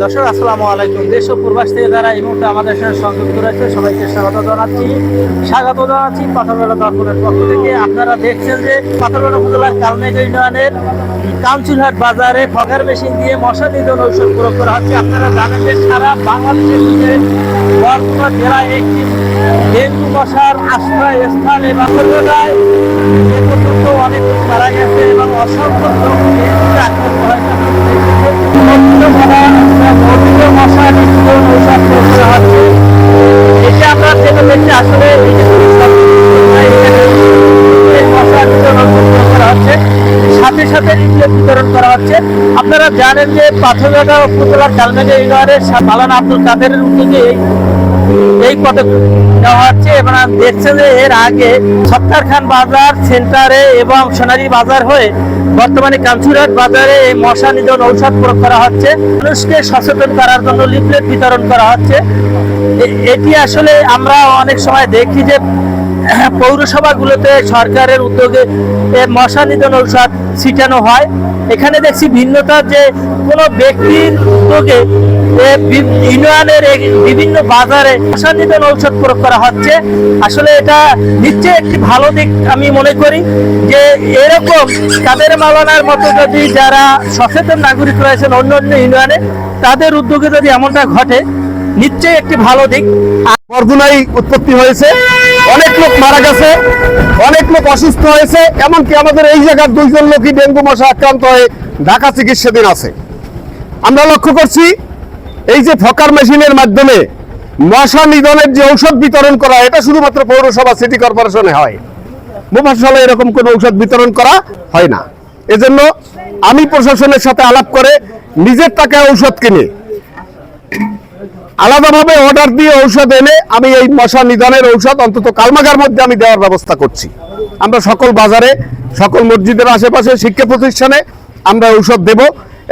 দর্শক আসসালামু আলাইকুম। দেশ ও প্রবাস থেকে যারা এই মুহূর্তে আমাদের সাথে সংযুক্ত রয়েছে সবাইকে স্বাগত জানাচ্ছি পাথরঘাটা দর্পণের পক্ষ থেকে। আপনারা দেখছেন যে পাথরঘাটা উপজেলার কালমেঘ ইউনিয়নের কাঞ্চুরহাট বাজারে ফগার মেশিন দিয়ে মশা নিধন ঔষধ প্রয়োগ করা হচ্ছে। আপনারা জানেন যে সারা বাংলাদেশের মধ্যে বর্তমান জেলায় একটি ডেঙ্গু মশার আশ্রয়স্থল এবং পাথরঘাটায় এ পর্যন্ত অনেক মারা গেছে এবং অসংখ্য লোক ডেঙ্গুতে আক্রান্ত হয়েছে। মশা নিধন ঔষধ প্রয়োগ করা হচ্ছে। এটা আমরা যেটা দেখছি আসলে সাথে সাথে লিফলেট বিতরণ করা হচ্ছে। আপনারা জানেন যে পাথরঘাটা উপজেলার কালমেঘ ইউনিয়নের মাওলানা আব্দুল কাদেরের উদ্যোগে এই পদক্ষেপ নেওয়া হচ্ছে এবং দেখছেন যে এর আগে সত্তার খান বাজার সেন্টারে এবং সোনালী বাজার হয়ে বর্তমানে কাঞ্চুরহাট বাজারে এই মশা নিধন ঔষধ প্রয়োগ করা হচ্ছে। মানুষকে সচেতন করার জন্য লিফলেট বিতরণ করা হচ্ছে। এটি আসলে আমরা অনেক সময় দেখি যে পৌরসভাগুলোতে সরকারের উদ্যোগে মশা নিধন ঔষধ ছিটানো হয়। এখানে দেখছি ভিন্নতা যে কোনো ব্যক্তির উদ্যোগে ইউনিয়নের বিভিন্ন বাজারে মশা নিধন ঔষধ প্রয়োগ করা হচ্ছে। আসলে এটা নিশ্চয়ই একটি ভালো দিক আমি মনে করি যে এরকম কাদের মাওলানার মতো যদি যারা সচেতন নাগরিক রয়েছেন অন্য অন্য ইউনিয়নে তাদের উদ্যোগে যদি এমনটা ঘটে নিশ্চয়ই একটি ভালো দিক। বরগুনায় উৎপত্তি হয়েছে, অনেক লোক মারা গেছে, অনেক লোক অসুস্থ হয়েছে, এমনকি আমাদের এই জায়গার 2 জন লোকই ডেঙ্গু মশা আক্রান্ত হয়ে ঢাকা চিকিৎসাধীন আছে। আমরা লক্ষ্য করছি এই যে ফকার মেশিনের মাধ্যমে মশা নিধনের যে ঔষধ বিতরণ করা এটা শুধুমাত্র পৌরসভা সিটি কর্পোরেশনে হয়, মুফাসসালে এরকম কোনো ঔষধ বিতরণ করা হয় না। এজন্য আমি প্রশাসনের সাথে আলাপ করে নিজের টাকায় ঔষধ কিনে আলাদাভাবে অর্ডার দিয়ে ঔষধ এনে আমি এই মশা নিধনের ঔষধ অন্তত কালমাগার মধ্যে আমি দেওয়ার ব্যবস্থা করছি। আমরা সকল বাজারে, সকল মসজিদের আশেপাশে, শিক্ষা প্রতিষ্ঠানে আমরা ঔষধ দেব।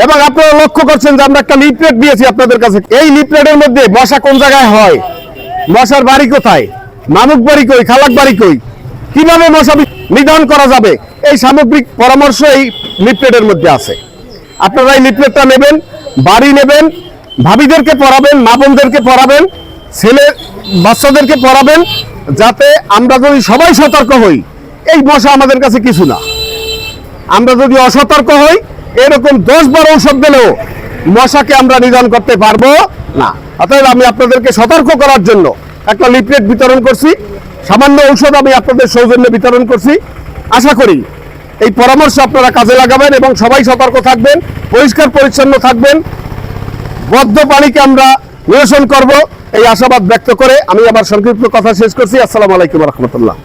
এবং আপনারা লক্ষ্য করছেন যে আমরা একটা লিফলেট দিয়েছি আপনাদের কাছে। এই লিফলেটের মধ্যে মশা কোন জায়গায় হয়, মশার বাড়ি কোথায়, মামুক বাড়ি কই, খালাক বাড়ি কই, কিভাবে মশা নিধন করা যাবে এই সামগ্রিক পরামর্শ এই লিফলেটের মধ্যে আছে। আপনারা এই লিফলেটটা নেবেন, বাড়ি নেবেন, ভাবিদেরকে পড়াবেন, মা বোনদেরকে পড়াবেন, ছেলে বাচ্চাদেরকে পড়াবেন, যাতে আমরা যদি সবাই সতর্ক হই এই মশা আমাদের কাছে কিছু না। আমরা যদি অসতর্ক হই এরকম 10-12 ঔষধ দিলেও মশাকে আমরা নিধন করতে পারবো না। অতএব আমি আপনাদেরকে সতর্ক করার জন্য একটা লিফলেট বিতরণ করছি, সামান্য ঔষধ আমি আপনাদের সৌজন্যে বিতরণ করছি। আশা করি এই পরামর্শ আপনারা কাজে লাগাবেন এবং সবাই সতর্ক থাকবেন, পরিষ্কার পরিচ্ছন্ন থাকবেন, বদ্ধ পানিকে আমরা নিরসন করব এই আশাবাদ ব্যক্ত করে আমি আমার সংক্ষিপ্ত কথা শেষ করছি। আসসালামু আলাইকুম ওয়া রাহমাতুল্লাহ।